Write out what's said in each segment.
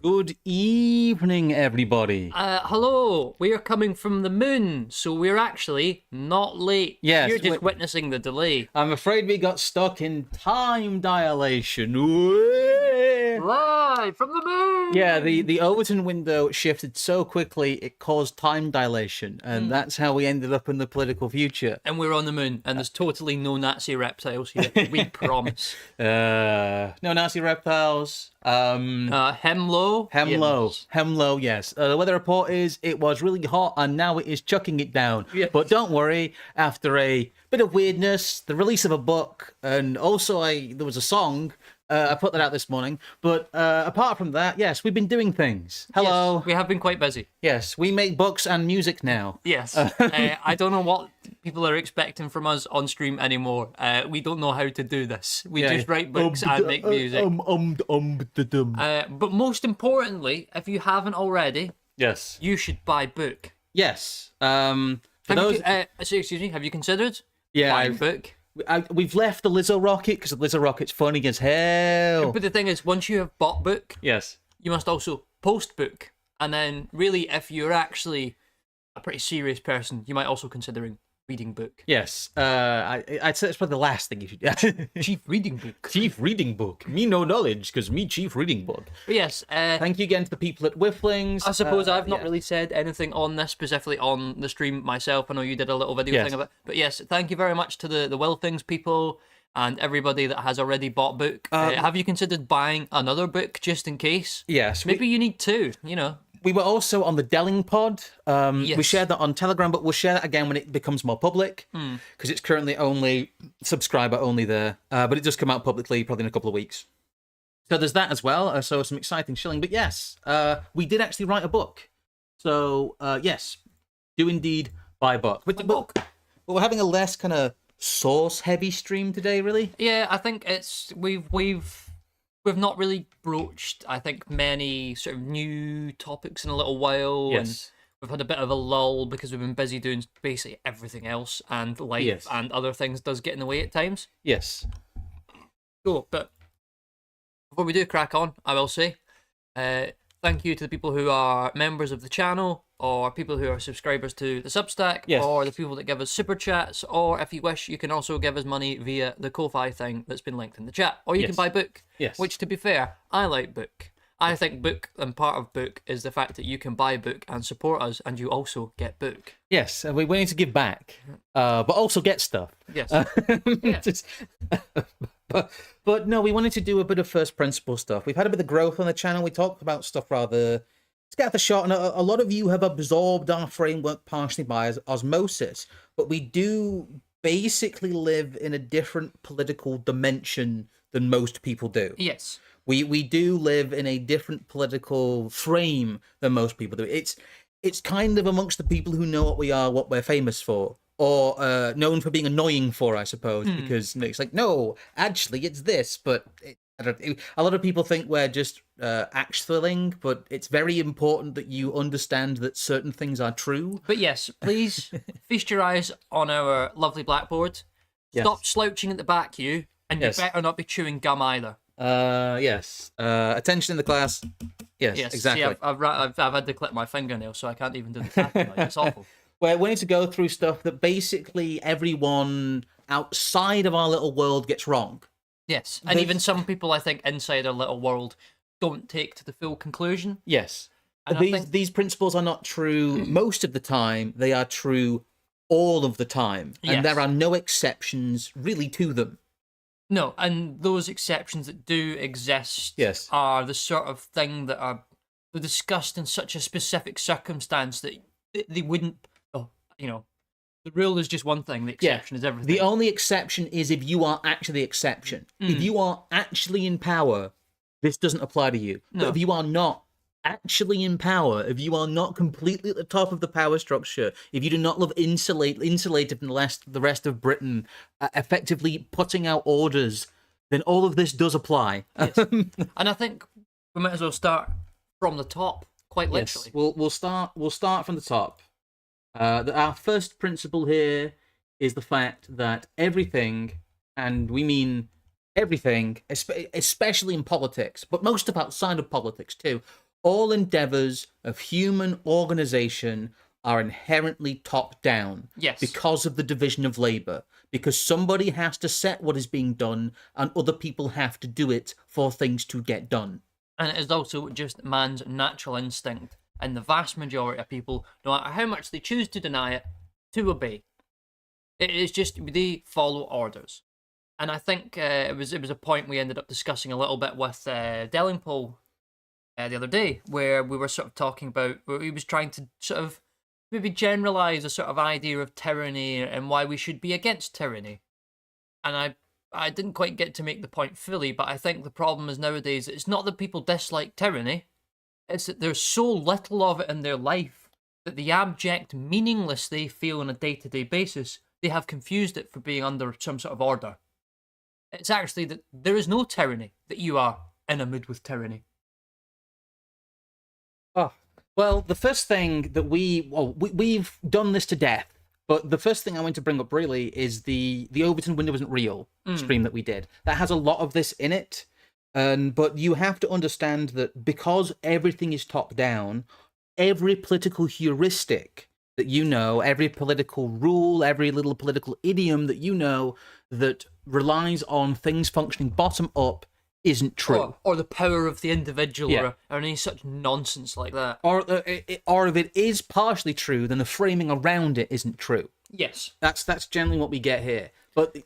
Good evening, everybody. Hello, we are coming from the moon, so we're actually not late. Yes, You're just witnessing the delay. I'm afraid we got stuck in time dilation. Whee! Live from the moon! Yeah, the Overton window shifted so quickly it caused time dilation, and that's how we ended up in the political future. And we're on the moon, and there's totally no Nazi reptiles here. We promise. No Nazi reptiles. Hemlo? Hemlo, yes. The weather report is it was really hot and now it is chucking it down. Yes. But don't worry, after a bit of weirdness, the release of a book, and also there was a song, I put that out this morning. But apart from that, yes, we've been doing things. Hello. Yes, we have been quite busy. Yes, we make books and music now. Yes. I don't know what people are expecting from us on stream anymore. We don't know how to do this. We just write books and make music. But most importantly, if you haven't already, yes, you should buy book. Yes. Excuse me, have you considered buying book? We've left the Lizzo Rocket because the Lizzo Rocket's funny as hell. But the thing is, once you have bought book, yes, you must also post book. And then, really, if you're actually a pretty serious person, you might also considering reading book. Yes, I'd say it's probably the last thing you should do. Chief reading book. Chief reading book. Me no knowledge, because me chief reading book. But yes. Thank you again to the people at Whifflings. I suppose I've not really said anything on this specifically on the stream myself. I know you did a little video thing of it. But yes, thank you very much to the Whifflings people and everybody that has already bought book. Have you considered buying another book just in case? Yes. Maybe you need two, you know. We were also on the Delling Pod. Yes. We shared that on Telegram, but we'll share that again when it becomes more public, because it's currently only subscriber only there. But it does come out publicly probably in a couple of weeks. So there's that as well. So some exciting shilling. But yes, we did actually write a book. So yes, do indeed buy a book. But we're having a less kind of source-heavy stream today, really. Yeah, I think it's we've not really broached, I think, many sort of new topics in a little while. Yes. And we've had a bit of a lull because we've been busy doing basically everything else, and life and other things does get in the way at times. Yes. Cool, but before we do crack on, I will say thank you to the people who are members of the channel, or people who are subscribers to the Substack, or the people that give us super chats, or if you wish, you can also give us money via the Ko-Fi thing that's been linked in the chat, or you can buy book. Yes. Which, to be fair, I like book. I think book, and part of book is the fact that you can buy book and support us, and you also get book. Yes, we need to give back, but also get stuff. Yes. But no, we wanted to do a bit of first principle stuff. We've had a bit of growth on the channel. We talked about stuff rather scattershot, and a lot of you have absorbed our framework partially by osmosis, but we do basically live in a different political dimension than most people do. Yes. We do live in a different political frame than most people do. It's kind of amongst the people who know what we are, what we're famous for, or known for being annoying for, I suppose, because it's like, no, actually, it's this, but a lot of people think we're just axe thrilling, but it's very important that you understand that certain things are true. But yes, please feast your eyes on our lovely blackboard. Stop slouching at the back, you, and you better not be chewing gum either. Yes. Attention in the class. Yes, exactly. See, I've had to clip my fingernail, so I can't even do the tapping. It's awful. Well, we need to go through stuff that basically everyone outside of our little world gets wrong. Yes, and even some people, I think, inside our little world don't take to the full conclusion. Yes. These principles are not true most of the time. They are true all of the time. And there are no exceptions really to them. No, and those exceptions that do exist are the sort of thing that are discussed in such a specific circumstance that they wouldn't, the rule is just one thing, the exception is everything. The only exception is if you are actually the exception. If you are actually in power, this doesn't apply to you. No. But if you are not actually in power, if you are not completely at the top of the power structure, if you do not live insulated from the rest of Britain, effectively putting out orders, then all of this does apply. Yes. And I think we might as well start from the top, quite literally. Yes. We'll start from the top. Our first principle here is the fact that everything, and we mean everything, especially in politics, but most of outside of politics too, All endeavors of human organization are inherently top down. Yes. Because of the division of labor. Because somebody has to set what is being done and other people have to do it for things to get done. And it is also just man's natural instinct, and the vast majority of people, no matter how much they choose to deny it, to obey. It is just they follow orders. And I think it was a point we ended up discussing a little bit with Delingpole the other day, where we were sort of talking about, where he was trying to sort of maybe generalize a sort of idea of tyranny and why we should be against tyranny. And I didn't quite get to make the point fully, but I think the problem is nowadays it's not that people dislike tyranny, it's that there's so little of it in their life that the abject meaningless they feel on a day-to-day basis, they have confused it for being under some sort of order. It's actually that there is no tyranny, that you are in a mood with tyranny. Oh, well, the first thing that we've done this to death, but the first thing I want to bring up really is the Overton window isn't real stream that we did. That has a lot of this in it, but you have to understand that because everything is top down, every political heuristic that you know, every political rule, every little political idiom that you know that relies on things functioning bottom up isn't true. Or the power of the individual, or any such nonsense like that. Or if it is partially true, then the framing around it isn't true. Yes. That's generally what we get here. But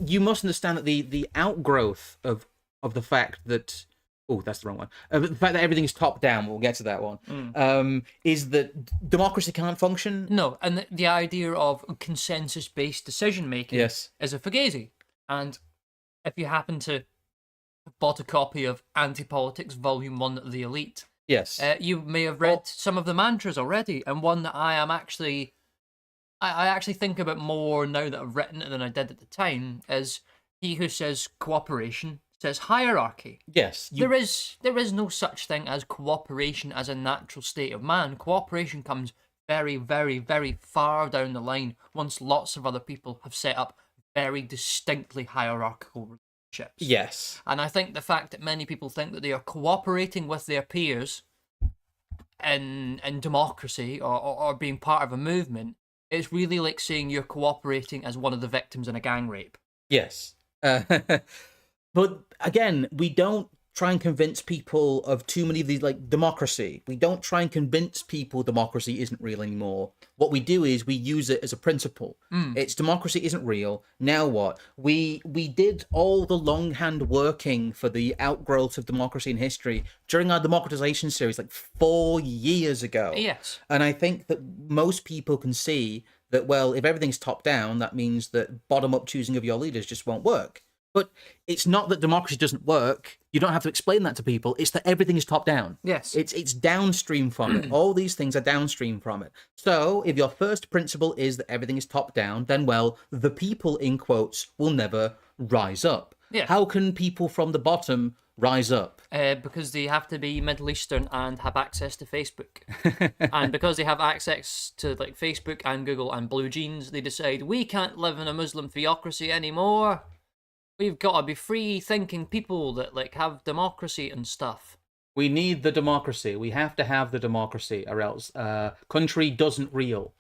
you must understand that the outgrowth of the fact that... Oh, that's the wrong one. The fact that everything is top down, we'll get to that one, is that democracy can't function. No, and the idea of consensus-based decision-making is a fugazi. And if you happen to have bought a copy of Anti-Politics Volume 1 of The Elite, you may have read some of the mantras already, and one that I actually think about more now that I've written it than I did at the time is, he who says cooperation says hierarchy. Yes. There is no such thing as cooperation as a natural state of man. Cooperation comes very, very, very far down the line once lots of other people have set up very distinctly hierarchical relationships. Yes. And I think the fact that many people think that they are cooperating with their peers in democracy or being part of a movement, it's really like saying you're cooperating as one of the victims in a gang rape. Yes. But again, we don't try and convince people of too many of these, like democracy. We don't try and convince people democracy isn't real anymore. What we do is we use it as a principle. It's democracy isn't real. Now what? We did all the longhand working for the outgrowth of democracy in history during our democratization series like 4 years ago. Yes. And I think that most people can see that, well, if everything's top down, that means that bottom up choosing of your leaders just won't work. But it's not that democracy doesn't work. You don't have to explain that to people. It's that everything is top down. Yes. It's downstream from it. All these things are downstream from it. So if your first principle is that everything is top down, then, well, the people, in quotes, will never rise up. Yeah. How can people from the bottom rise up? Because they have to be Middle Eastern and have access to Facebook. And because they have access to like Facebook and Google and blue jeans, they decide we can't live in a Muslim theocracy anymore. We've got to be free-thinking people that like have democracy and stuff. We need the democracy. We have to have the democracy, or else country doesn't real.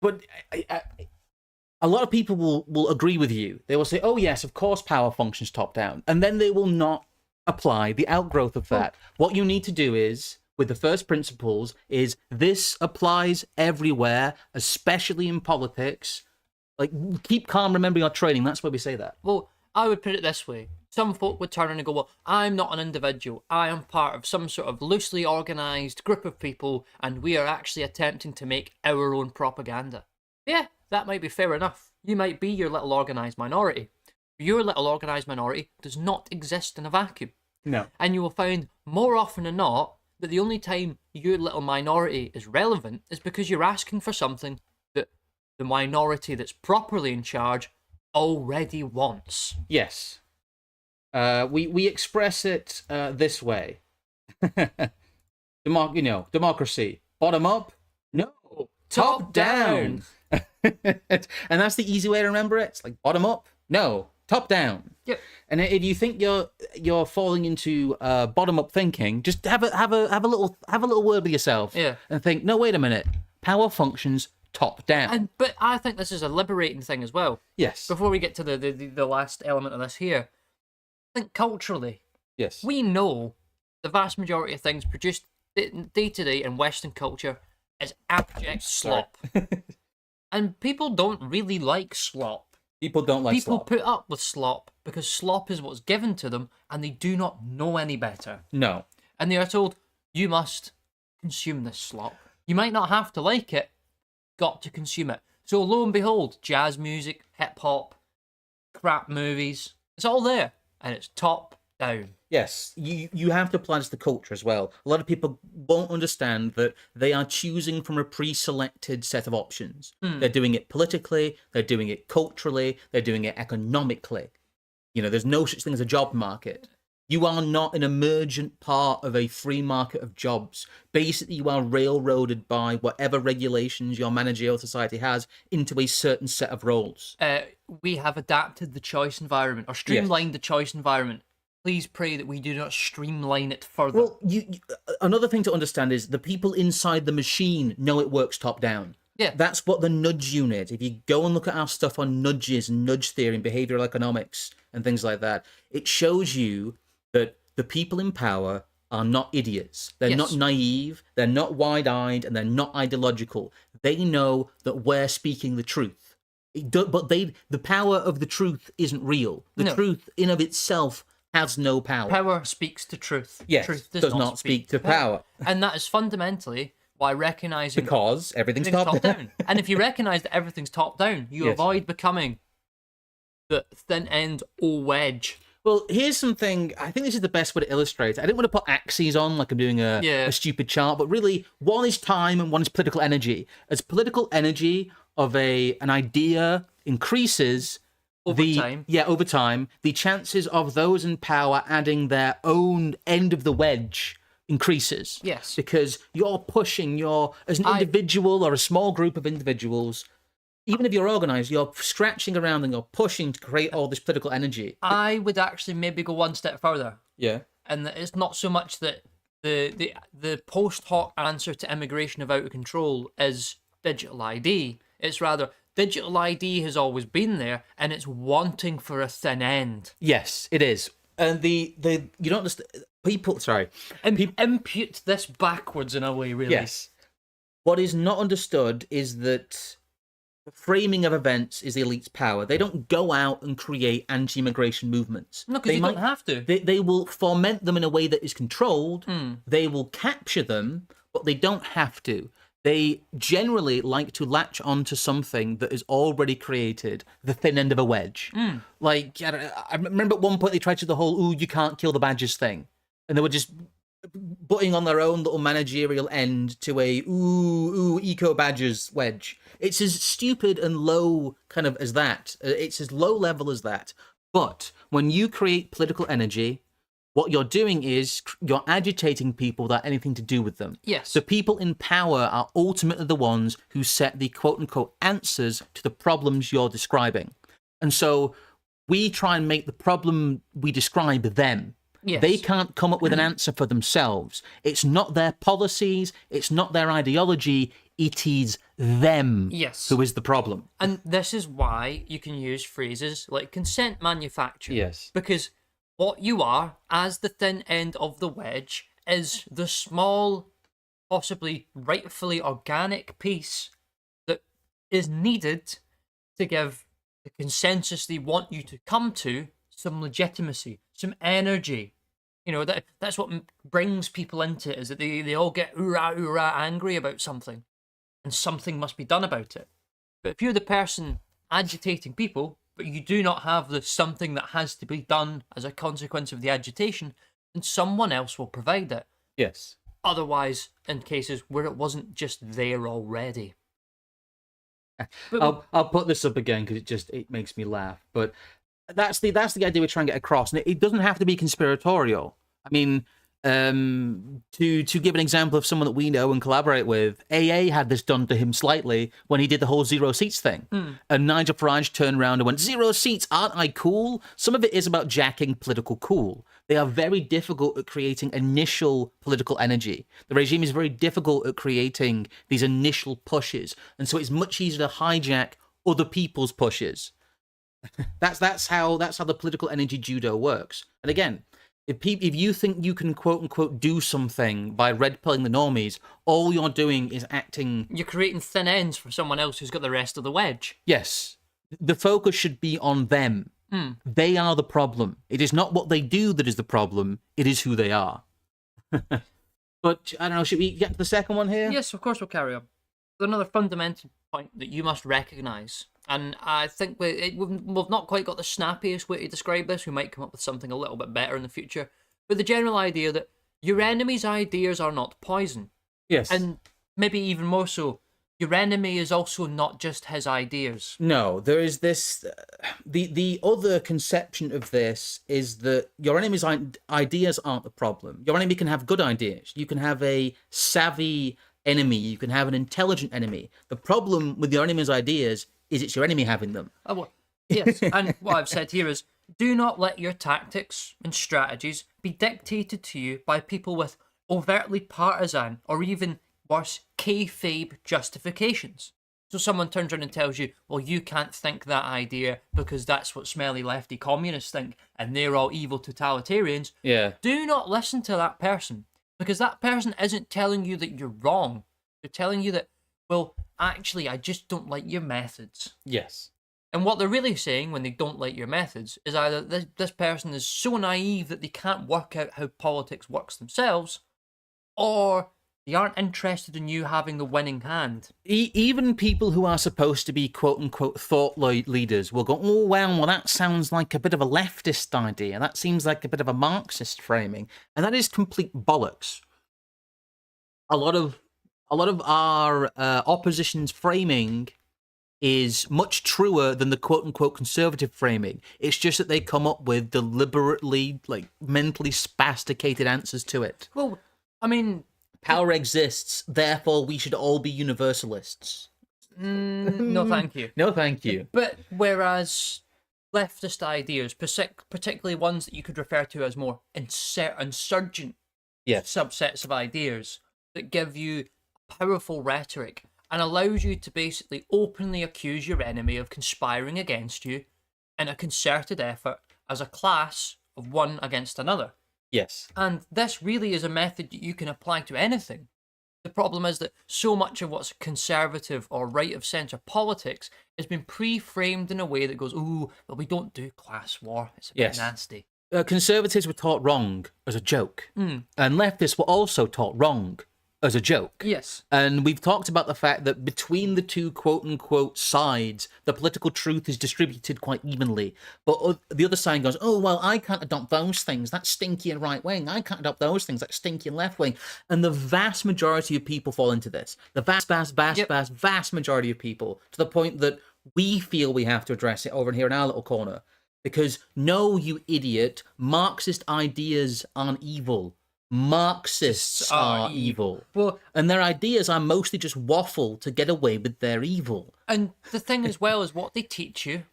But a lot of people will agree with you. They will say, "Oh yes, of course, power functions top down," and then they will not apply the outgrowth of that. What you need to do is, with the first principles, is this applies everywhere, especially in politics. Like, keep calm, remember your training. That's why we say that. Well, I would put it this way. Some folk would turn and go, well, I'm not an individual. I am part of some sort of loosely organised group of people, and we are actually attempting to make our own propaganda. Yeah, that might be fair enough. You might be your little organised minority. Your little organised minority does not exist in a vacuum. No. And you will find more often than not that the only time your little minority is relevant is because you're asking for something that the minority that's properly in charge already wants. Yes. We express it this way. Democracy. Bottom up? No. Top down. And that's the easy way to remember it. It's like bottom up? No. top down. Yep. And if you think you're falling into bottom up thinking, just have a little word with yourself. Yeah. And think, no, wait a minute, power functions top down. But I think this is a liberating thing as well. Yes. Before we get to the last element of this here, I think culturally, Yes. we know the vast majority of things produced day to day in Western culture is abject slop. And people don't really like slop. People don't like People slop. put up with slop because slop is what's given to them and they do not know any better. No. And they are told, you must consume this slop. You might not have to like it, got to consume it. So lo and behold, jazz music, hip hop, crap movies, it's all there. And it's top down. Yes, you have to apply this to culture as well. A lot of people won't understand that they are choosing from a pre-selected set of options. They're doing it politically, they're doing it culturally, they're doing it economically. You know, there's no such thing as a job market. You are not an emergent part of a free market of jobs. Basically, you are railroaded by whatever regulations your managerial society has into a certain set of roles. We have adapted the choice environment or streamlined the choice environment. Please pray that we do not streamline it further. Well, another thing to understand is the people inside the machine know it works top down. Yeah. That's what the nudge unit, if you go and look at our stuff on nudges and nudge theory and behavioral economics and things like that, it shows you that the people in power are not idiots. They're not naive, they're not wide-eyed, and they're not ideological. They know that we're speaking the truth. But the power of the truth isn't real. The truth in of itself has no power. Power speaks to truth. Yes, Truth does not speak to power. And that is fundamentally why recognizing Because everything's top down. And if you recognize that everything's top down, you avoid becoming the thin end or wedge. Well, here's something, I think this is the best way to illustrate it. I didn't want to put axes on like I'm doing a stupid chart, but really, one is time and one is political energy. As political energy of an idea increases, over time, the chances of those in power adding their own end of the wedge increases. Yes. Because you're pushing, as an individual or a small group of individuals, even if you're organized, you're scratching around and you're pushing to create all this political energy. I would actually maybe go one step further. Yeah. And it's not so much that the post hoc answer to immigration of out of control is digital ID. It's rather digital ID has always been there and it's wanting for a thin end. Yes, it is. And you don't understand people. Sorry, impute this backwards in a way, really. Yes. What is not understood is that the framing of events is the elite's power. They don't go out and create anti-immigration movements. No, because you don't have to. They will foment them in a way that is controlled. They will capture them, but they don't have to. They generally like to latch onto something that is already created, the thin end of a wedge. Like, I remember at one point they tried to do the whole, ooh, you can't kill the badgers thing. And they were just butting on their own little managerial end to a, ooh, eco badgers wedge. It's as stupid and low kind of as that. It's as low level as that. But when you create political energy, what you're doing is you're agitating people without anything to do with them. Yes. The people in power are ultimately the ones who set the quote-unquote answers to the problems you're describing. And so we try and make the problem we describe them. Yes. They can't come up with an answer for themselves. It's not their policies. It's not their ideology. It is them who is the problem. And this is why you can use phrases like consent manufacture. Yes. Because what you are, as the thin end of the wedge, is the small, possibly rightfully organic piece that is needed to give the consensus they want you to come to some legitimacy, some energy. You know, that's what brings people into it, is that they all get oorah angry about something, and something must be done about it. But if you're the person agitating people, but you do not have the something that has to be done as a consequence of the agitation, then someone else will provide it. Yes. Otherwise, in cases where it wasn't just there already. I'll put this up again because it makes me laugh. But that's the idea we're trying to get across. And it doesn't have to be conspiratorial. I mean, To give an example of someone that we know and collaborate with, AA had this done to him slightly when he did the whole zero seats thing. And Nigel Farage turned around and went, "Zero seats, aren't I cool?" Some of it is about jacking political cool. They are very difficult at creating initial political energy. The regime is very difficult at creating these initial pushes. And so it's much easier to hijack other people's pushes. That's how the political energy judo works. And again, if you think you can quote unquote do something by red pilling the normies, all you're doing is acting. You're creating thin ends for someone else who's got the rest of the wedge. Yes, the focus should be on them. They are the problem. It is not what they do that is the problem. It is who they are. But I don't know. Should we get to the second one here? Yes, of course we'll carry on. Another fundamental point that you must recognise, and I think we've not quite got the snappiest way to describe this. We might come up with something a little bit better in the future. But the general idea that your enemy's ideas are not poison. Yes. And maybe even more so, your enemy is also not just his ideas. No, there is this. The other conception of this is that your enemy's ideas aren't the problem. Your enemy can have good ideas. You can have a savvy enemy. You can have an intelligent enemy. The problem with your enemy's ideas is it's your enemy having them. Oh, well, yes, and what I've said here is, do not let your tactics and strategies be dictated to you by people with overtly partisan or even worse, kayfabe justifications. So someone turns around and tells you, well, you can't think that idea because that's what smelly lefty communists think and they're all evil totalitarians. Yeah. Do not listen to that person, because that person isn't telling you that you're wrong. They're telling you that, well, actually, I just don't like your methods. Yes. And what they're really saying when they don't like your methods is either this person is so naive that they can't work out how politics works themselves, or they aren't interested in you having the winning hand. Even people who are supposed to be quote-unquote thought leaders will go, oh, well, that sounds like a bit of a leftist idea. That seems like a bit of a Marxist framing. And that is complete bollocks. A lot of our opposition's framing is much truer than the quote-unquote conservative framing. It's just that they come up with deliberately, mentally spasticated answers to it. Well, I mean, power exists, therefore we should all be universalists. No, thank you. No, thank you. But whereas leftist ideas, particularly ones that you could refer to as more insurgent subsets of ideas that give you powerful rhetoric and allows you to basically openly accuse your enemy of conspiring against you in a concerted effort as a class of one against another. Yes. And this really is a method that you can apply to anything. The problem is that so much of what's conservative or right of centre politics has been pre-framed in a way that goes, ooh, well, we don't do class war. It's a bit nasty. Conservatives were taught wrong as a joke. And leftists were also taught wrong as a joke. Yes. And we've talked about the fact that between the two quote-unquote sides, the political truth is distributed quite evenly. But the other side goes, oh, well, I can't adopt those things. That's stinky and right-wing. I can't adopt those things. That's stinky and left-wing. And the vast majority of people fall into this. The vast majority of people, to the point that we feel we have to address it over here in our little corner. Because, no, you idiot, Marxist ideas aren't evil. Marxists are evil. Well, and their ideas are mostly just waffle to get away with their evil. And the thing as well is what they teach you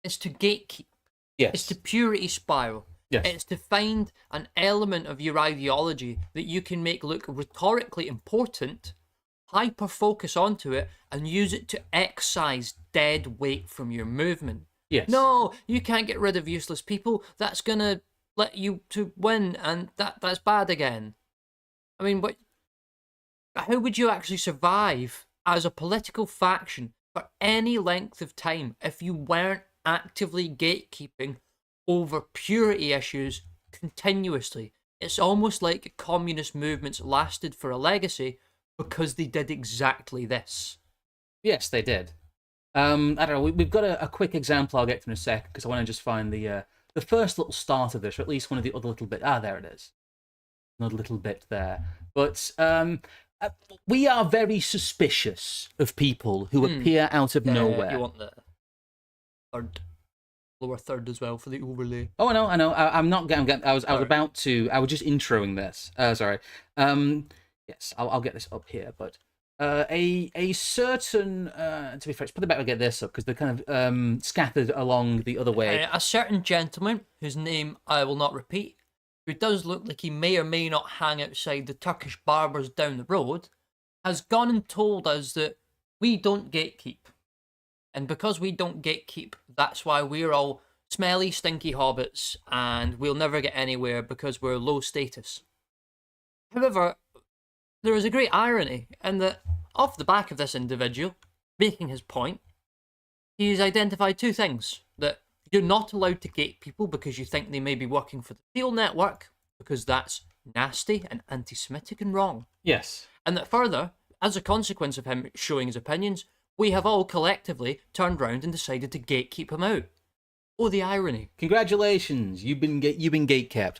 is to gatekeep. Yes. It's to purity spiral. Yes. It's to find an element of your ideology that you can make look rhetorically important, hyper-focus onto it, and use it to excise dead weight from your movement. Yes. No, you can't get rid of useless people. That's going to let you to win, and that's bad again. I mean, how would you actually survive as a political faction for any length of time if you weren't actively gatekeeping over purity issues continuously? It's almost like communist movements lasted for a legacy because they did exactly this. Yes, they did. I don't know, we've got a quick example I'll get to in a sec, because I want to just find the first little start of this, or at least one of the other little bit. There it is. Another little bit there. But we are very suspicious of people who appear out of nowhere. You want the third lower third as well for the overlay. Oh, I know. I'm not getting. I was about to. I was just introing this. Sorry. Yes, I'll get this up here, but a certain to be fair, it's probably better to get this up because they're kind of scattered along the other way. A certain gentleman whose name I will not repeat, who does look like he may or may not hang outside the Turkish barbers down the road, has gone and told us that we don't gatekeep. And because we don't gatekeep, that's why we're all smelly, stinky hobbits, and we'll never get anywhere because we're low status. However, there is a great irony in that, off the back of this individual making his point, he's identified two things. That you're not allowed to gate people because you think they may be working for the Seal Network, because that's nasty and anti-Semitic and wrong. Yes. And that further, as a consequence of him showing his opinions, we have all collectively turned round and decided to gatekeep him out. Oh, the irony. Congratulations, you've been gatekept.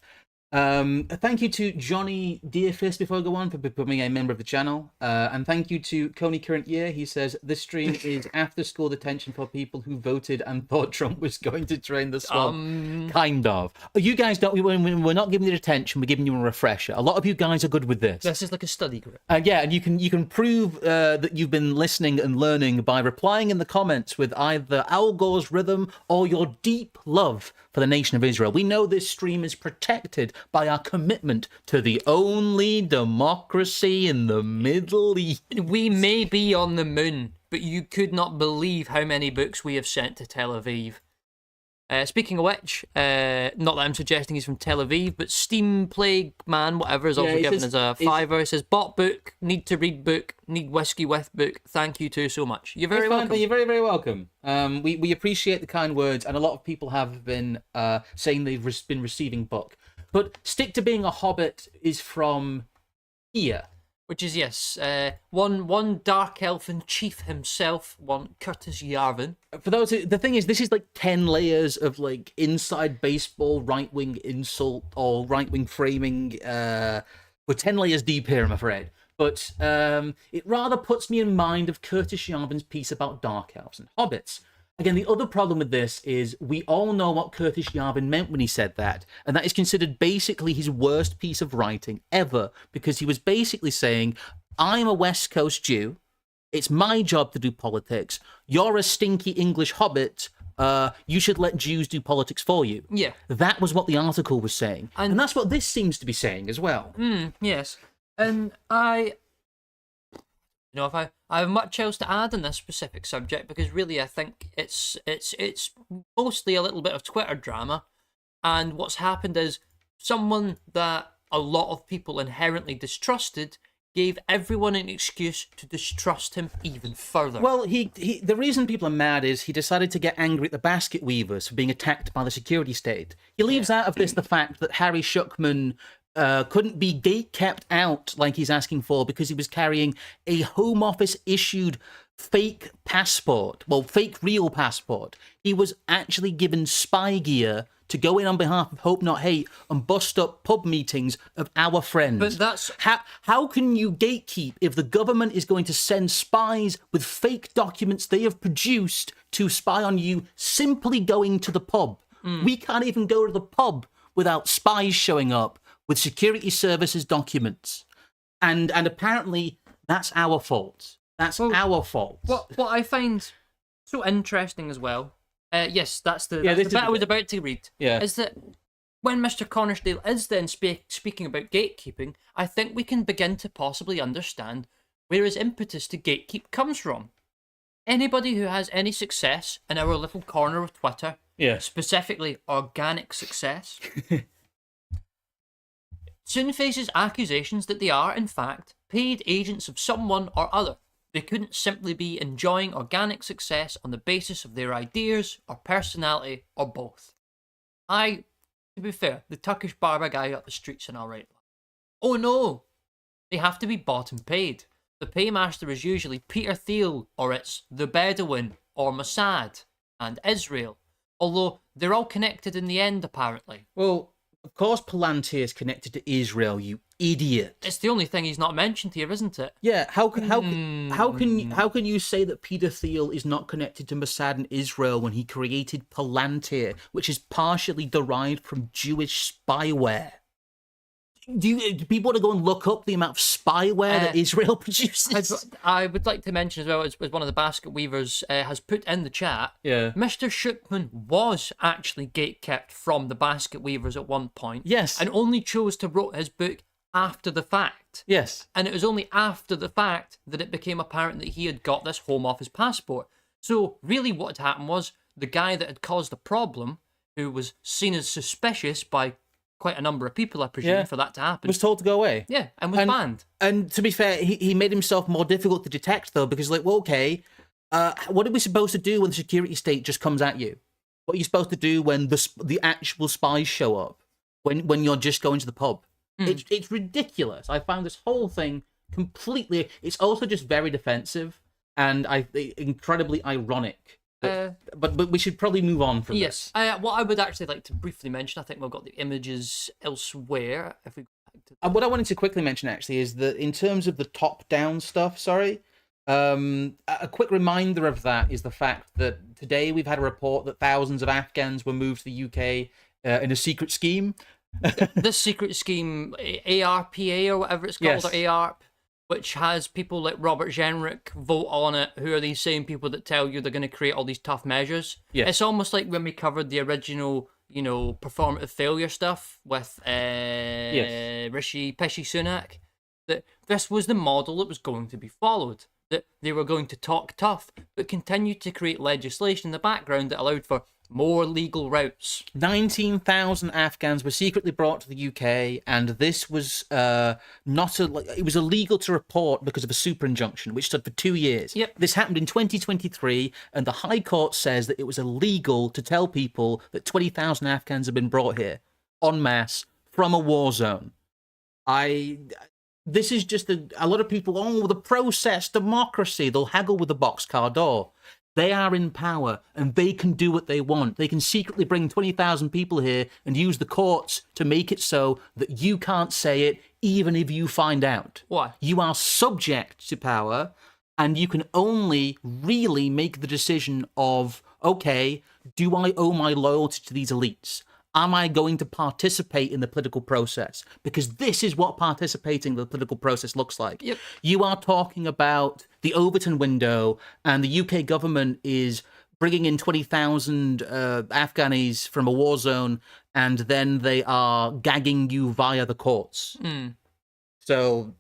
Thank you to Johnny Deerfist before I go on for becoming a member of the channel. And thank you to Coney Current Year. He says, this stream is after school detention for people who voted and thought Trump was going to drain the swamp. Kind of. You guys don't, we're not giving you detention, we're giving you a refresher. A lot of you guys are good with this. This is like a study group. Yeah, and you can prove that you've been listening and learning by replying in the comments with either Al Gore's rhythm or your deep love for the nation of Israel. We know this stream is protected by our commitment to the only democracy in the Middle East. We may be on the moon, but you could not believe how many books we have sent to Tel Aviv. Speaking of which, not that I'm suggesting he's from Tel Aviv, but Steam Plague Man, whatever, is also given as a $5. It says, bought book, need to read book, need whiskey with book. Thank you too so much. You're very welcome. You're very, very welcome. We appreciate the kind words, and a lot of people have been saying they've been receiving book. But Stick to Being a Hobbit is from here. Which is, yes, one dark elfin chief himself, one Curtis Yarvin. For those who, the thing is, this is like 10 layers of like inside baseball, right-wing insult, or right-wing framing. We're 10 layers deep here, I'm afraid. But it rather puts me in mind of Curtis Yarvin's piece about dark elves and hobbits. Again, the other problem with this is we all know what Curtis Yarvin meant when he said that, and that is considered basically his worst piece of writing ever, because he was basically saying, I'm a West Coast Jew, it's my job to do politics, you're a stinky English hobbit, you should let Jews do politics for you. Yeah. That was what the article was saying, and that's what this seems to be saying as well. Yes, and if I have much else to add on this specific subject, because really I think it's mostly a little bit of Twitter drama, and what's happened is someone that a lot of people inherently distrusted gave everyone an excuse to distrust him even further. Well, the reason people are mad is he decided to get angry at the basket weavers for being attacked by the security state. He leaves out of this the fact that Harry Schuckman couldn't be gate-kept out like he's asking for because he was carrying a Home Office issued fake passport. Well, fake real passport. He was actually given spy gear to go in on behalf of Hope Not Hate and bust up pub meetings of our friends. But that's... How can you gatekeep if the government is going to send spies with fake documents they have produced to spy on you simply going to the pub? We can't even go to the pub without spies showing up with security services documents. And apparently that's our fault. That's our fault. What I find so interesting as well, yes, that's the bit I was about to read, is that when Mr. Connersdale is then speaking about gatekeeping, I think we can begin to possibly understand where his impetus to gatekeep comes from. Anybody who has any success in our little corner of Twitter, specifically organic success, soon faces accusations that they are, in fact, paid agents of someone or other. They couldn't simply be enjoying organic success on the basis of their ideas or personality or both. To be fair, the Turkish barber guy up the street's an alright lad. Oh no! They have to be bought and paid. The paymaster is usually Peter Thiel, or it's the Bedouin, or Mossad, and Israel. Although they're all connected in the end, apparently. Well, of course Palantir is connected to Israel, you idiot. It's the only thing he's not mentioned here, isn't it? Yeah, how can you say that Peter Thiel is not connected to Mossad and Israel when he created Palantir, which is partially derived from Jewish spyware? Do people want to go and look up the amount of spyware that Israel produces? I would like to mention as well, as one of the basket weavers has put in the chat, Mr. Shukman was actually gatekept from the basket weavers at one point. Yes. And only chose to write his book after the fact. Yes. And it was only after the fact that it became apparent that he had got this Home Office passport. So really what had happened was the guy that had caused the problem, who was seen as suspicious by quite a number of people, I presume, for that to happen, was told to go away. Yeah, and was banned. And to be fair, he made himself more difficult to detect, though, because, like, well, okay, what are we supposed to do when the security state just comes at you? What are you supposed to do when the actual spies show up? When you're just going to the pub? It's ridiculous. I found this whole thing completely... It's also just very defensive and incredibly ironic. But we should probably move on from this. What I would actually like to briefly mention, I think we've got the images elsewhere. If we go back to... What I wanted to quickly mention, actually, is that in terms of the top-down stuff, a quick reminder of that is the fact that today we've had a report that thousands of Afghans were moved to the UK in a secret scheme. This secret scheme, ARPA or whatever it's called, or ARP, which has people like Robert Jenrick vote on it, who are these same people that tell you they're going to create all these tough measures. Yes. It's almost like when we covered the original, performative failure stuff with Rishi Sunak, that this was the model that was going to be followed, that they were going to talk tough, but continue to create legislation in the background that allowed for more legal routes. 19,000 Afghans were secretly brought to the UK, and this was it was illegal to report because of a super injunction, which stood for 2 years. Yep. This happened in 2023, and the High Court says that it was illegal to tell people that 20,000 Afghans have been brought here en masse from a war zone. This is just a lot of people, the process, democracy, they'll haggle with the boxcar door. They are in power, and they can do what they want. They can secretly bring 20,000 people here and use the courts to make it so that you can't say it, even if you find out. Why? You are subject to power, and you can only really make the decision of, okay, do I owe my loyalty to these elites? Am I going to participate in the political process? Because this is what participating in the political process looks like. Yep. You are talking about the Overton window, and the UK government is bringing in 20,000 Afghanis from a war zone, and then they are gagging you via the courts. So...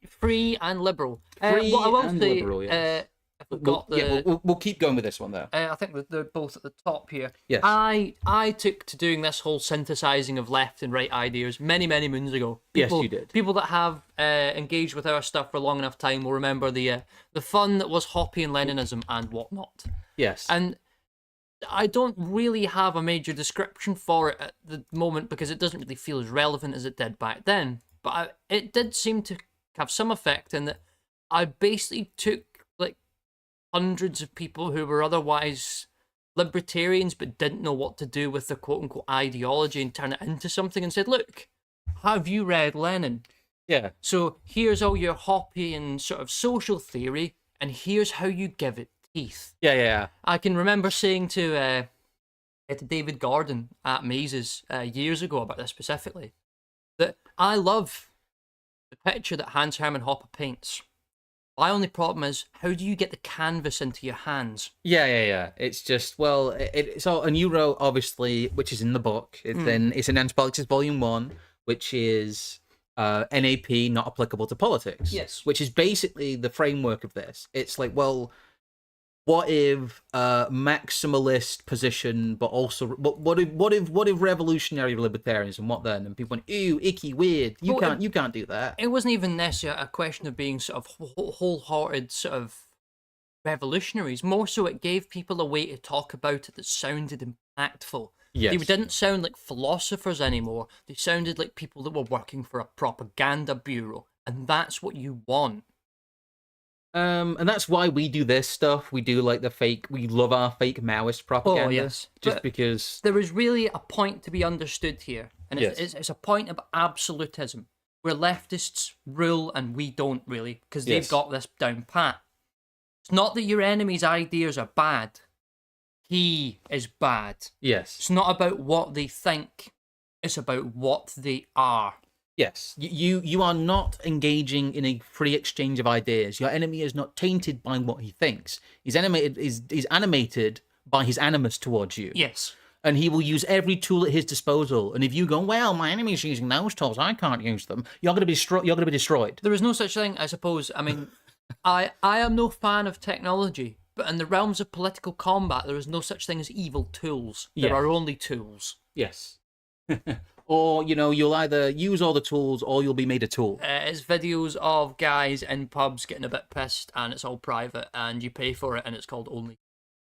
Free and liberal. Free what I will and say, liberal, yes. We'll keep going with this one, though. I think that they're both at the top here. Yes. I took to doing this whole synthesizing of left and right ideas many moons ago. Yes, you did. People that have engaged with our stuff for a long enough time will remember the fun that was Hoppian Leninism and whatnot. Yes. And I don't really have a major description for it at the moment because it doesn't really feel as relevant as it did back then. But it did seem to have some effect in that I basically took hundreds of people who were otherwise libertarians but didn't know what to do with the quote-unquote ideology and turn it into something and said, look, have you read Lenin? Yeah. So here's all your Hoppian sort of social theory, and here's how you give it teeth. Yeah. I can remember saying to David Gordon at Maze's years ago about this specifically, that I love the picture that Hans Hermann Hoppe paints. My only problem is, how do you get the canvas into your hands? Yeah. It's just, well, it's all, and you wrote, obviously, which is in the book. It's in Anthropologics Volume 1, which is NAP, not applicable to politics. Yes. Which is basically the framework of this. It's like, well, what if maximalist position, but also what if revolutionary libertarianism? What then? And people went, ew, icky, weird. You can't do that. It wasn't even necessarily a question of being sort of wholehearted sort of revolutionaries. More so, it gave people a way to talk about it that sounded impactful. Yes. They didn't sound like philosophers anymore. They sounded like people that were working for a propaganda bureau, and that's what you want. And that's why we do this stuff. We do like we love our fake Maoist propaganda. Oh, yes. Just because there is really a point to be understood here. And it's a point of absolutism. where leftists rule and we don't really, because they've Yes. got this down pat. It's not that your enemy's ideas are bad. He is bad. Yes. It's not about what they think. It's about what they are. Yes. You are not engaging in a free exchange of ideas. Your enemy is not tainted by what he thinks. He's animated by his animus towards you. Yes. And he will use every tool at his disposal. And if you go, well, my enemy's using those tools, I can't use them, you're going to be destroyed. There is no such thing, I suppose. I mean, I am no fan of technology, but in the realms of political combat, there is no such thing as evil tools. There are only tools. Yes. Or, you'll either use all the tools or you'll be made a tool. It's videos of guys in pubs getting a bit pissed and it's all private and you pay for it and it's called Only.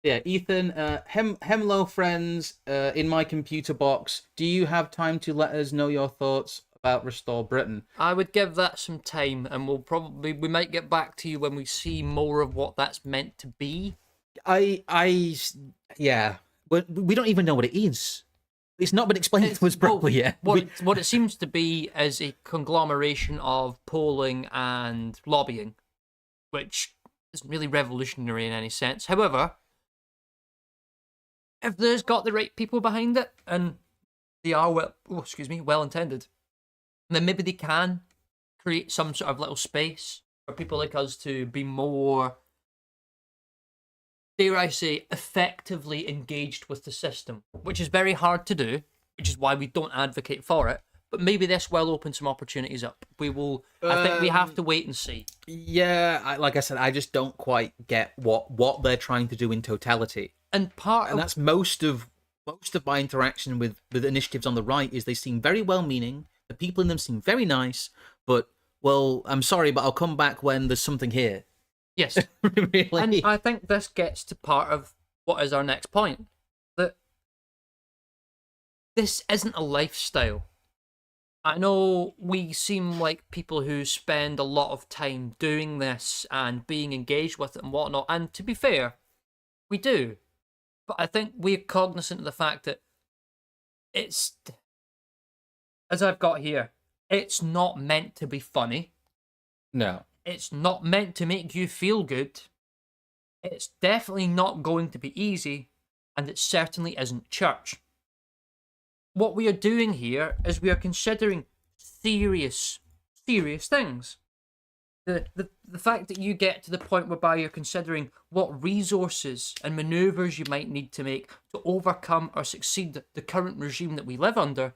Yeah, Ethan, Hemlo friends, in my computer box, do you have time to let us know your thoughts about Restore Britain? I would give that some time and we might get back to you when we see more of what that's meant to be. Yeah, but we don't even know what it is. It's not been explained to us properly yet. What it seems to be is a conglomeration of polling and lobbying, which isn't really revolutionary in any sense. However, if there's got the right people behind it and they are well intended, then maybe they can create some sort of little space for people like us to be more, dare I say, effectively engaged with the system, which is very hard to do, which is why we don't advocate for it. But maybe this will open some opportunities up. I think we have to wait and see. Yeah, like I said, I just don't quite get what they're trying to do in totality. And that's most of my interaction with initiatives on the right is they seem very well-meaning. The people in them seem very nice, but well, I'm sorry, but I'll come back when there's something here. Yes. Really? And I think this gets to part of what is our next point. That this isn't a lifestyle. I know we seem like people who spend a lot of time doing this and being engaged with it and whatnot, and to be fair, we do. But I think we're cognizant of the fact that it's, as I've got here, it's not meant to be funny. No. It's not meant to make you feel good. It's definitely not going to be easy, and it certainly isn't church. What we are doing here is we are considering serious things. The fact that you get to the point whereby you're considering what resources and maneuvers you might need to make to overcome or succeed the current regime that we live under,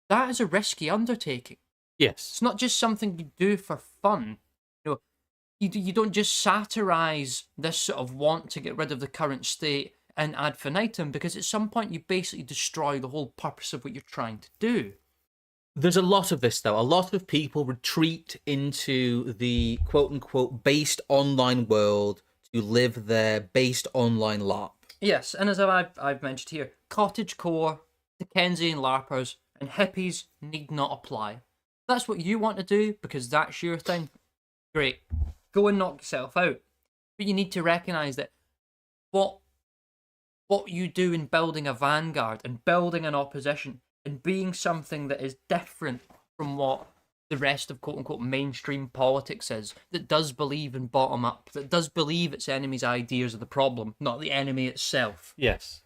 that is a risky undertaking. Yes. It's not just something you do for fun. You don't just satirize this sort of want to get rid of the current state and ad infinitum, because at some point you basically destroy the whole purpose of what you're trying to do. There's a lot of this, though. A lot of people retreat into the quote-unquote based online world to live their based online LARP. Yes, and as I've mentioned here, cottagecore, Dickensian LARPers, and hippies need not apply. That's what you want to do because that's your thing. Great. Go and knock yourself out. But you need to recognise that what you do in building a vanguard and building an opposition and being something that is different from what the rest of quote-unquote mainstream politics is, that does believe in bottom-up, that does believe its enemy's ideas are the problem, not the enemy itself. Yes.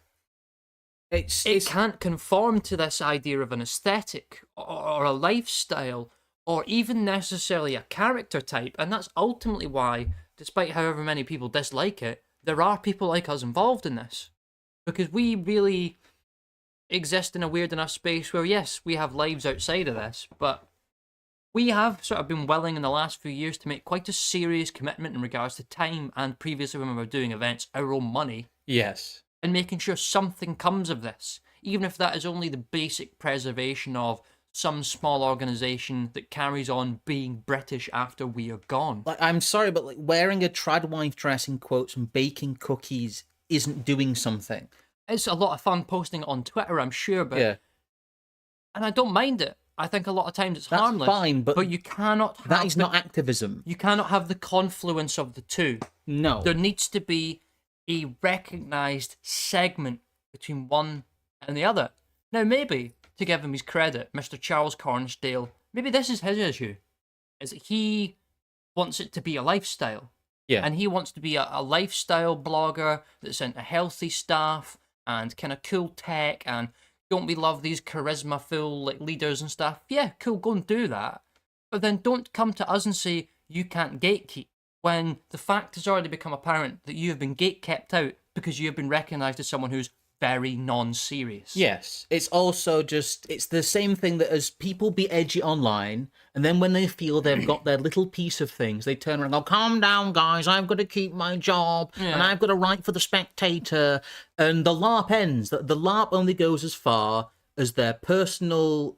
It can't conform to this idea of an aesthetic or a lifestyle or even necessarily a character type, and that's ultimately why, despite however many people dislike it, there are people like us involved in this. Because we really exist in a weird enough space where, yes, we have lives outside of this, but we have sort of been willing in the last few years to make quite a serious commitment in regards to time and previously when we were doing events, our own money. Yes. And making sure something comes of this, even if that is only the basic preservation of some small organisation that carries on being British after we are gone. Like, I'm sorry, but like wearing a trad wife dress in quotes and baking cookies isn't doing something. It's a lot of fun posting it on Twitter, I'm sure, but yeah. And I don't mind it. I think a lot of times it's That's harmless. Fine, but you cannot have that is not activism. You cannot have the confluence of the two. No. There needs to be a recognised segment between one and the other. Now, maybe, to give him his credit, Mr. Charles Cornsdale, maybe this is his issue, is that he wants it to be a lifestyle. Yeah. And he wants to be a lifestyle blogger that's into healthy stuff and kind of cool tech, and don't we love these charisma-full like leaders and stuff? Yeah, cool, go and do that. But then don't come to us and say you can't gatekeep, when the fact has already become apparent that you have been gatekept out because you have been recognised as someone who's very non-serious. Yes, it's also just, it's the same thing that as people be edgy online, and then when they feel they've got their little piece of things, they turn around and go, calm down, guys, I've got to keep my job, and I've got to write for The Spectator, and the LARP ends. The LARP only goes as far as their personal,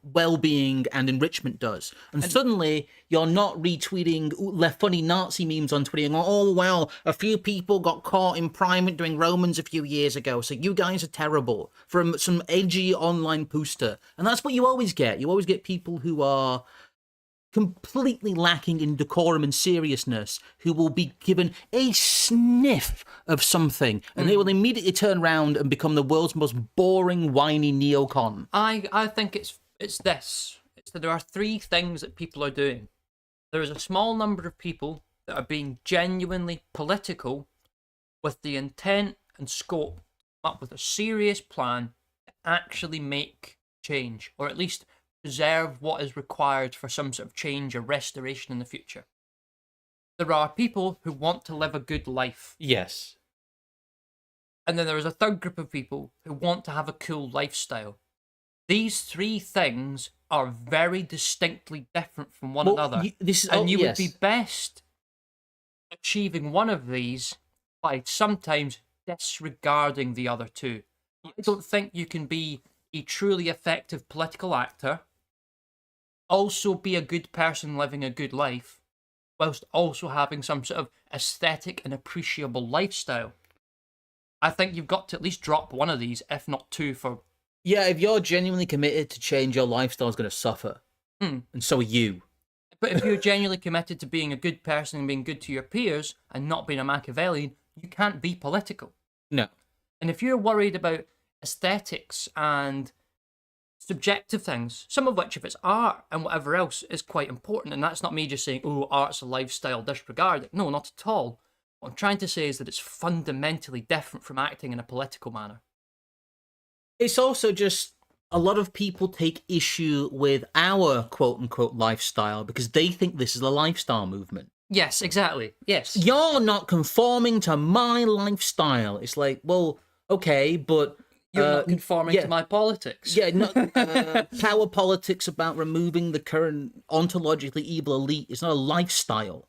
well-being and enrichment does. And suddenly, you're not retweeting funny Nazi memes on Twitter and going, oh, well, a few people got caught in Primate doing Romans a few years ago, so you guys are terrible, from some edgy online poster. And that's what you always get. You always get people who are completely lacking in decorum and seriousness, who will be given a sniff of something, and they will immediately turn around and become the world's most boring, whiny neocon. I think it's this. It's that there are three things that people are doing. There is a small number of people that are being genuinely political with the intent and scope to come up with a serious plan to actually make change, or at least preserve what is required for some sort of change or restoration in the future. There are people who want to live a good life. Yes. And then there is a third group of people who want to have a cool lifestyle. These three things are very distinctly different from one another. You would be best achieving one of these by sometimes disregarding the other two. I don't think you can be a truly effective political actor, also be a good person living a good life, whilst also having some sort of aesthetic and appreciable lifestyle. I think you've got to at least drop one of these, if not two, for... Yeah, if you're genuinely committed to change, your lifestyle's going to suffer. And so are you. But if you're genuinely committed to being a good person and being good to your peers and not being a Machiavellian, you can't be political. No. And if you're worried about aesthetics and subjective things, some of which, if it's art and whatever else, is quite important, and that's not me just saying, oh, art's a lifestyle, disregard it. No, not at all. What I'm trying to say is that it's fundamentally different from acting in a political manner. It's also just a lot of people take issue with our quote-unquote lifestyle because they think this is a lifestyle movement. Yes, exactly. Yes. You're not conforming to my lifestyle. It's like, well, okay, but... You're not conforming to my politics. Yeah, power politics about removing the current ontologically evil elite. It's not a lifestyle.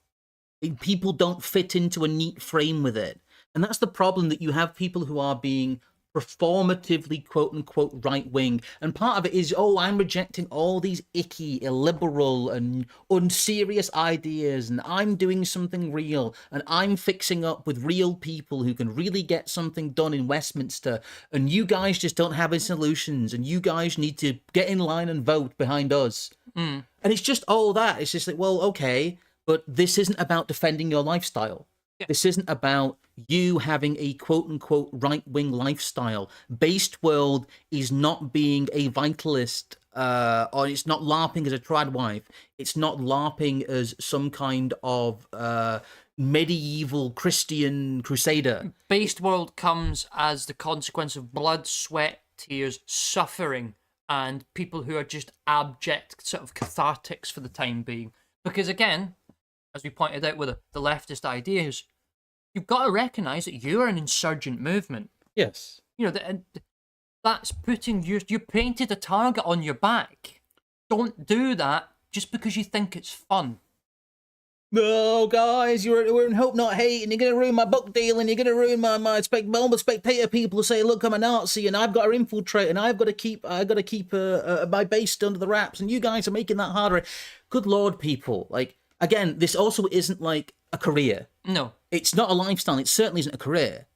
People don't fit into a neat frame with it. And that's the problem, that you have people who are being performatively quote-unquote right-wing, and part of it is, oh, I'm rejecting all these icky, illiberal and unserious ideas, and I'm doing something real, and I'm fixing up with real people who can really get something done in Westminster, and you guys just don't have any solutions, and you guys need to get in line and vote behind us. And it's just all that. It's just like, well, okay, but this isn't about defending your lifestyle. Yeah. This isn't about you having a quote-unquote right-wing lifestyle. Based World is not being a vitalist, or it's not LARPing as a trad wife. It's not LARPing as some kind of medieval Christian crusader. Based World comes as the consequence of blood, sweat, tears, suffering, and people who are just abject sort of cathartics for the time being. Because again, as we pointed out with the leftist ideas, you've got to recognise that you're an insurgent movement. Yes. You know, that's putting you painted a target on your back. Don't do that just because you think it's fun. No, guys, we're in Hope Not Hate, and you're going to ruin my book deal, and you're going to ruin my spectator people who say, look, I'm a Nazi, and I've got to infiltrate, and I've got to keep my base under the wraps, and you guys are making that harder. Good Lord, people. Like, again, this also isn't like a career. No. It's not a lifestyle. It certainly isn't a career.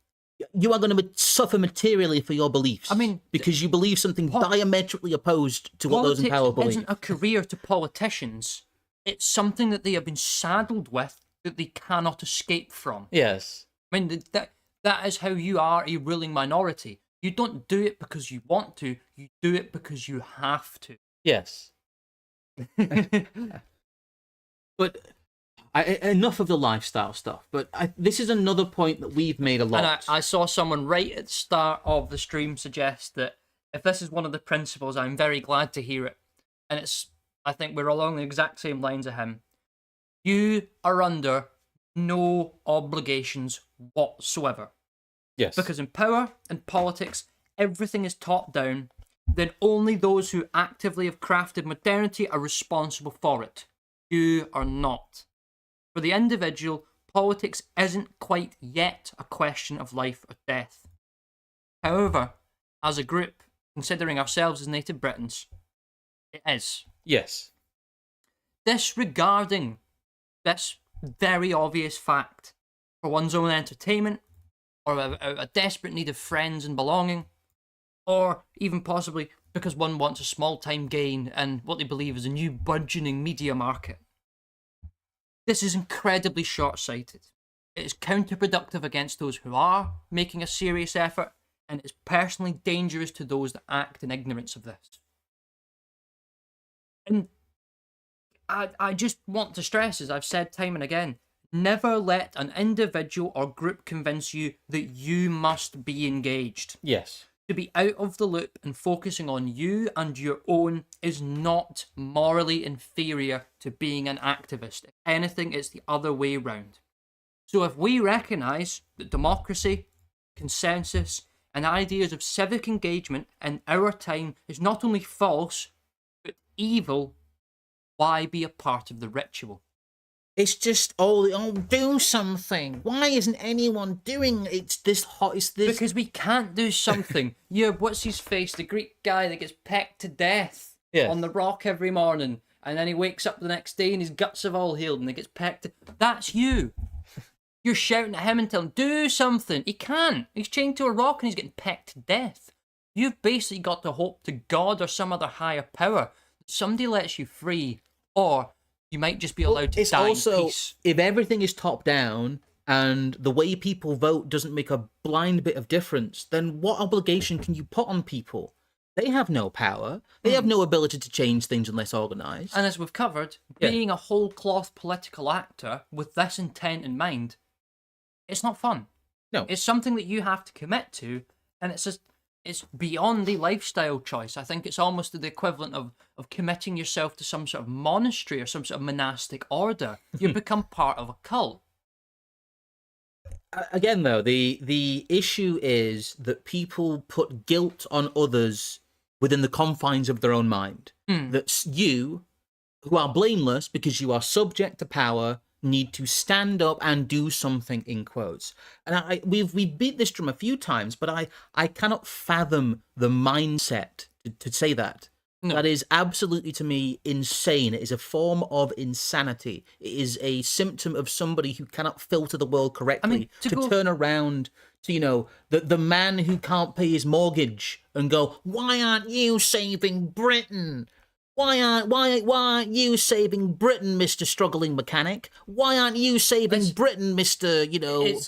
You are going to suffer materially for your beliefs. I mean, because you believe something diametrically opposed to what those in power believe. Politics isn't a career to politicians. It's something that they have been saddled with that they cannot escape from. Yes. I mean, that is how you are a ruling minority. You don't do it because you want to. You do it because you have to. Yes. But enough of the lifestyle stuff. But this is another point that we've made a lot. And I saw someone right at the start of the stream suggest that if this is one of the principles, I'm very glad to hear it. And I think we're along the exact same lines of him. You are under no obligations whatsoever. Yes. Because in power and politics, everything is top down. Then only those who actively have crafted modernity are responsible for it. You are not. For the individual, politics isn't quite yet a question of life or death. However, as a group, considering ourselves as native Britons, it is. Yes. Disregarding this very obvious fact for one's own entertainment, or a desperate need of friends and belonging, or even possibly because one wants a small-time gain and what they believe is a new burgeoning media market. This is incredibly short-sighted. It is counterproductive against those who are making a serious effort, and it is personally dangerous to those that act in ignorance of this. And I just want to stress, as I've said time and again, never let an individual or group convince you that you must be engaged. Yes. To be out of the loop and focusing on you and your own is not morally inferior to being an activist. If anything, it's the other way round. So if we recognise that democracy, consensus, and ideas of civic engagement in our time is not only false, but evil, why be a part of the ritual? It's just, do something. Why isn't anyone doing it? It's this hot. It's this. Because we can't do something. Yeah, what's his face? The Greek guy that gets pecked to death on the rock every morning, and then he wakes up the next day and his guts have all healed and he gets pecked. That's you. You're shouting at him and telling him, do something. He can't. He's chained to a rock and he's getting pecked to death. You've basically got to hope to God or some other higher power that somebody lets you free, or you might just be allowed to die in peace. If everything is top down and the way people vote doesn't make a blind bit of difference, then what obligation can you put on people? They have no power. They have no ability to change things unless organised. And as we've covered, being a whole cloth political actor with this intent in mind, it's not fun. No. It's something that you have to commit to, and it's beyond the lifestyle choice. I think it's almost the equivalent of committing yourself to some sort of monastery or some sort of monastic order. You become part of a cult. Again, though, the issue is that people put guilt on others within the confines of their own mind. That you, who are blameless because you are subject to power, need to stand up and do something, in quotes. And we've beat this drum a few times, but I cannot fathom the mindset to say that. No. That is absolutely, to me, insane. It is a form of insanity. It is a symptom of somebody who cannot filter the world correctly to turn around to, the man who can't pay his mortgage and go, why aren't you saving Britain? Why aren't you saving Britain, Mr. Struggling Mechanic? Why aren't you saving Britain, Mr.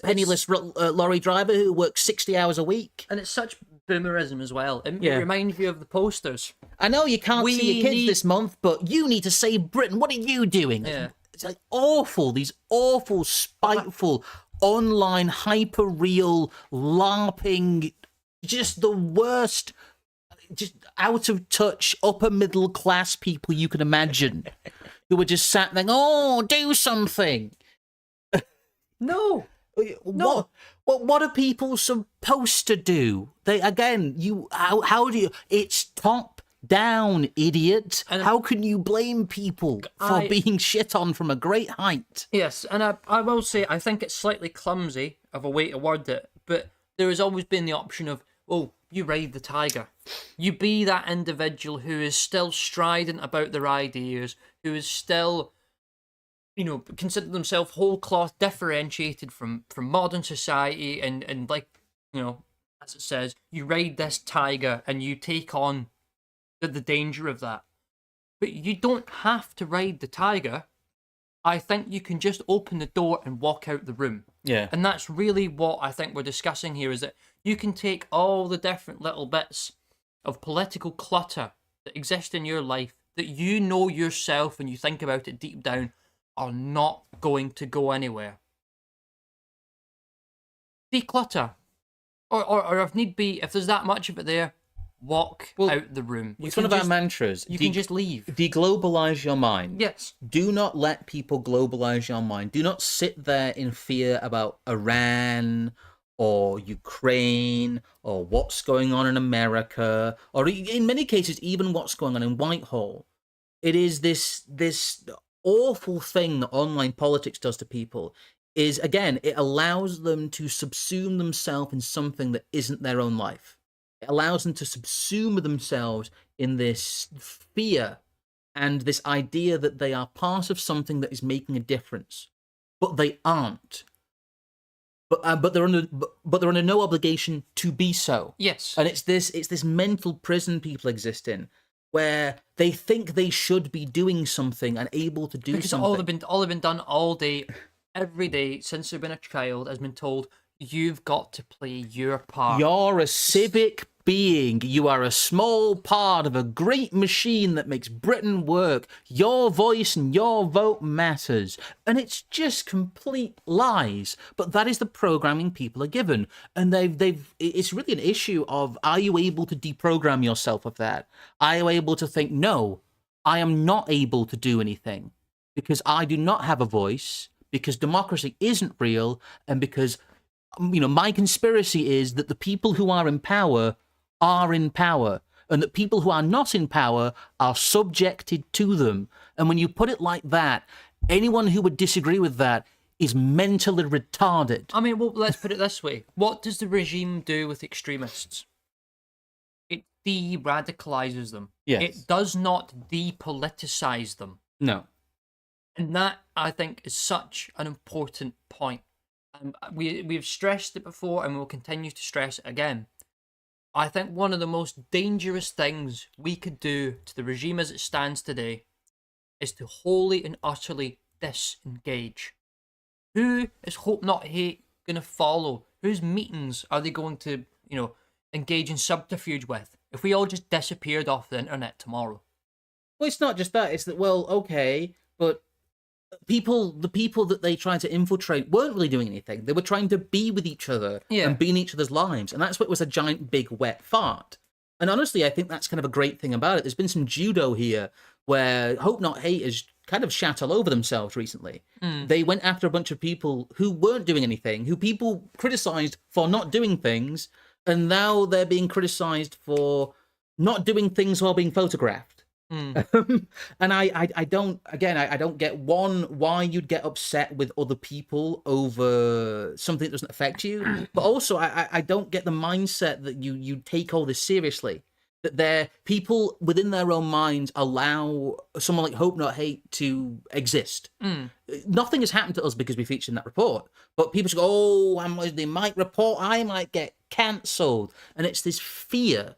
Penniless lorry driver who works 60 hours a week? And it's such boomerism as well. It reminds you of the posters. I know you can't see your kids this month, but you need to save Britain. What are you doing? Yeah. It's like awful, these awful, spiteful, online, hyper-real, LARPing, just the worst, just out of touch, upper middle class people you can imagine who were just sat there, do something. No. What are people supposed to do? How do you? It's top down, idiot. And how can you blame people for being shit on from a great height? Yes, and I will say I think it's slightly clumsy of a way to word it, but there has always been the option of, you ride the tiger. You be that individual who is still strident about their ideas, who is still, consider themselves whole cloth differentiated from modern society, and like, as it says, you ride this tiger and you take on the danger of that. But you don't have to ride the tiger. I think you can just open the door and walk out the room. Yeah. And that's really what I think we're discussing here, is that you can take all the different little bits of political clutter that exist in your life that you know yourself and you think about it deep down are not going to go anywhere. Declutter. Or if need be, if there's that much of it there, walk out the room. It's one of our mantras. You can just leave. Deglobalize your mind. Yes. Do not let people globalize your mind. Do not sit there in fear about Iran or Ukraine or what's going on in America, or in many cases, even what's going on in Whitehall. It is this awful thing that online politics does to people. Is, again, it allows them to subsume themselves in something that isn't their own life. It allows them to subsume themselves in this fear and this idea that they are part of something that is making a difference, but they aren't. But they're under no obligation to be so. Yes. And it's this mental prison people exist in, where they think they should be doing something and able to do something. Because all they've been done all day, every day since they've been a child, has been told, you've got to play your part. You're a civic being. You are a small part of a great machine that makes Britain work. Your voice and your vote matters. And it's just complete lies. But that is the programming people are given. And it's really an issue of, are you able to deprogram yourself of that? Are you able to think, no, I am not able to do anything because I do not have a voice, because democracy isn't real, and because my conspiracy is that the people who are in power, and that people who are not in power are subjected to them. And when you put it like that, anyone who would disagree with that is mentally retarded. I mean, well, let's put it this way. What does the regime do with extremists? It de-radicalizes them. Yes. It does not depoliticize them. No. And that, I think, is such an important point. We've stressed it before and we'll continue to stress it again. I think one of the most dangerous things we could do to the regime as it stands today is to wholly and utterly disengage. Who is Hope Not Hate going to follow? Whose meetings are they going to, engage in subterfuge with if we all just disappeared off the internet tomorrow? Well, it's not just that. It's that, well, okay, but the people that they tried to infiltrate weren't really doing anything. They were trying to be with each other and be in each other's lives. And that's what was a giant, big, wet fart. And honestly, I think that's kind of a great thing about it. There's been some judo here where Hope Not Hate has kind of shat all over themselves recently. They went after a bunch of people who weren't doing anything, who people criticized for not doing things, and now they're being criticized for not doing things while being photographed. And I don't get why you'd get upset with other people over something that doesn't affect you, but also I don't get the mindset that you take all this seriously, that they're people within their own minds allow someone like Hope Not Hate to exist. Nothing has happened to us because we featured in that report, but people go, oh, they might report, I might get cancelled, and it's this fear.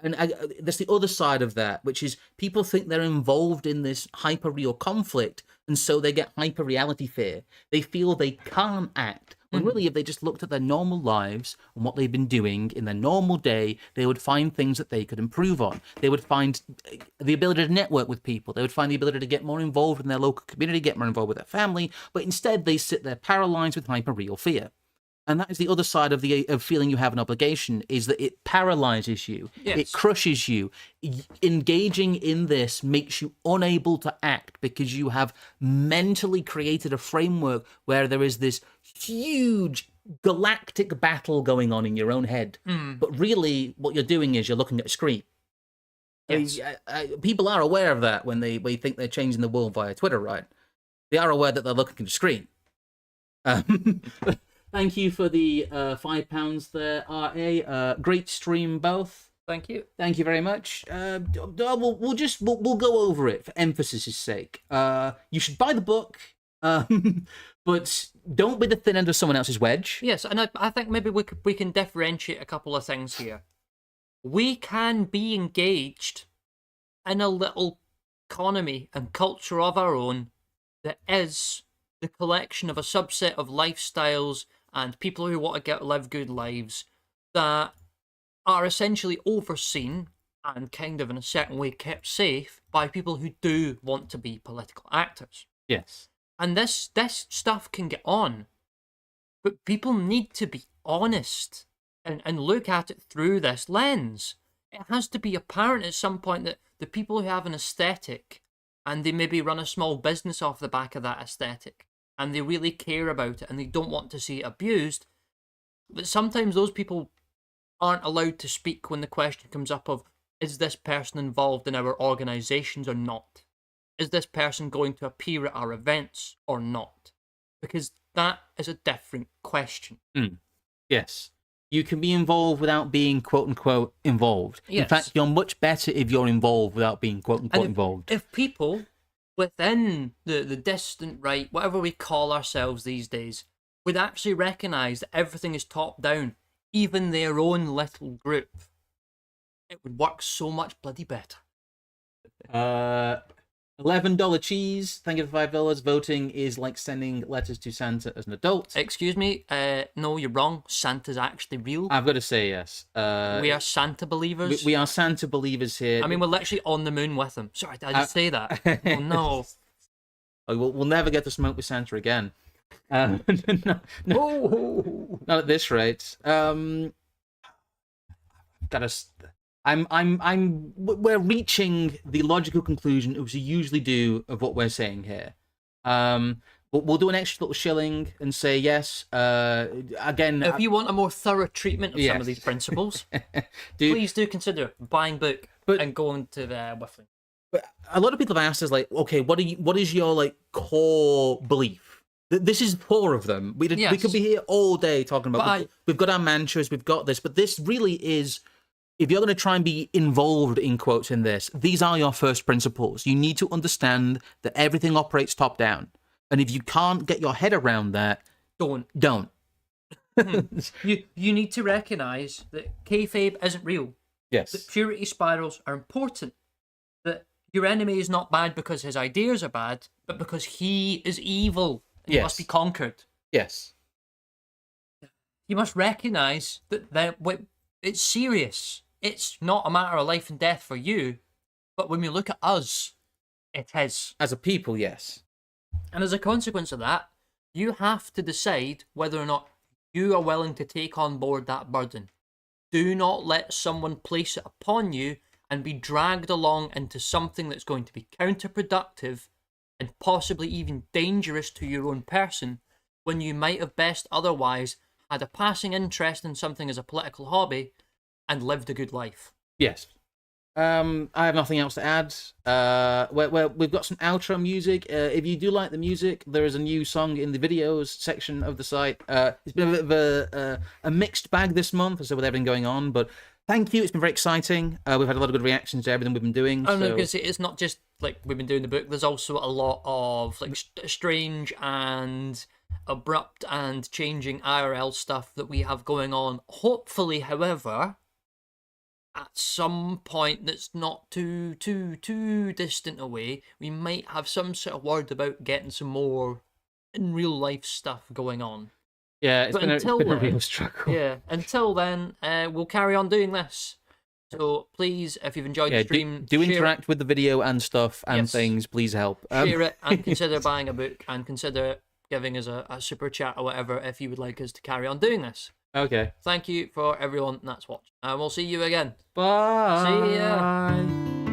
And there's the other side of that, which is people think they're involved in this hyper-real conflict, and so they get hyper-reality fear. They feel they can't act, when really if they just looked at their normal lives and what they've been doing in their normal day, they would find things that they could improve on. They would find the ability to network with people. They would find the ability to get more involved in their local community, get more involved with their family, but instead they sit there paralyzed with hyper-real fear. And that is the other side of feeling you have an obligation, is that it paralyzes you. Yes. It crushes you. Engaging in this makes you unable to act because you have mentally created a framework where there is this huge galactic battle going on in your own head. But really what you're doing is you're looking at a screen. Yes. People are aware of that when they think they're changing the world via Twitter, right? They are aware that they're looking at a screen. Thank you for the £5 there, RA. Great stream, both. Thank you. Thank you very much. We'll go over it for emphasis' sake. You should buy the book, but don't be the thin end of someone else's wedge. Yes, and I think maybe we can differentiate a couple of things here. We can be engaged in a little economy and culture of our own that is the collection of a subset of lifestyles and people who want to live good lives that are essentially overseen and kind of in a certain way kept safe by people who do want to be political actors. Yes. And this stuff can get on, but people need to be honest and look at it through this lens. It has to be apparent at some point that the people who have an aesthetic and they maybe run a small business off the back of that aesthetic and they really care about it and they don't want to see it abused, but sometimes those people aren't allowed to speak when the question comes up of, is this person involved in our organisations or not? Is this person going to appear at our events or not? Because that is a different question. Yes. You can be involved without being quote-unquote involved. Yes. In fact, you're much better if you're involved without being quote-unquote involved. If people within the distant right, whatever we call ourselves these days, would actually recognise that everything is top-down, even their own little group, it would work so much bloody better. $11 cheese. Thank you for $5. Voting is like sending letters to Santa as an adult. Excuse me. No, you're wrong. Santa's actually real. I've got to say yes. We are Santa believers. We are Santa believers here. I mean, we're literally on the moon with him. Sorry, did I just say that? Oh no. We'll never get to smoke with Santa again. No, not at this rate. We're reaching the logical conclusion, as we usually do, of what we're saying here. We'll do an extra little shilling and say yes. Again, if you want a more thorough treatment of some of these principles, please do consider buying book and going to the whiffling. But a lot of people have asked us, like, okay, what is your like core belief? This is 4 of them. We could be here all day talking about. We've got our mantras, we've got this, but this really is. If you're going to try and be involved in quotes in this, these are your first principles. You need to understand that everything operates top down. And if you can't get your head around that, don't. You need to recognise that kayfabe isn't real. Yes. That purity spirals are important. That your enemy is not bad because his ideas are bad, but because he is evil and he must be conquered. Yes. You must recognise that it's serious. It's not a matter of life and death for you, but when we look at us, it is. As a people, yes. And as a consequence of that, you have to decide whether or not you are willing to take on board that burden. Do not let someone place it upon you and be dragged along into something that's going to be counterproductive and possibly even dangerous to your own person when you might have best otherwise had a passing interest in something as a political hobby and lived a good life. Yes. I have nothing else to add. We've got some outro music. If you do like the music, there is a new song in the videos section of the site. It's been a bit of a mixed bag this month, as with everything going on, but thank you. It's been very exciting. We've had a lot of good reactions to everything we've been doing. I'm going to say it's not just like we've been doing the book. There's also a lot of like strange and abrupt and changing IRL stuff that we have going on. Hopefully, however, at some point that's not too distant away, we might have some sort of word about getting some more in real life stuff going on. Yeah, it's been a real struggle. Yeah, until then, we'll carry on doing this. So please, if you've enjoyed the stream, do interact with the video and stuff and things. Please help. Share it and consider buying a book and consider giving us a super chat or whatever if you would like us to carry on doing this. Okay. Thank you for everyone that's watched. And we'll see you again. Bye. See ya.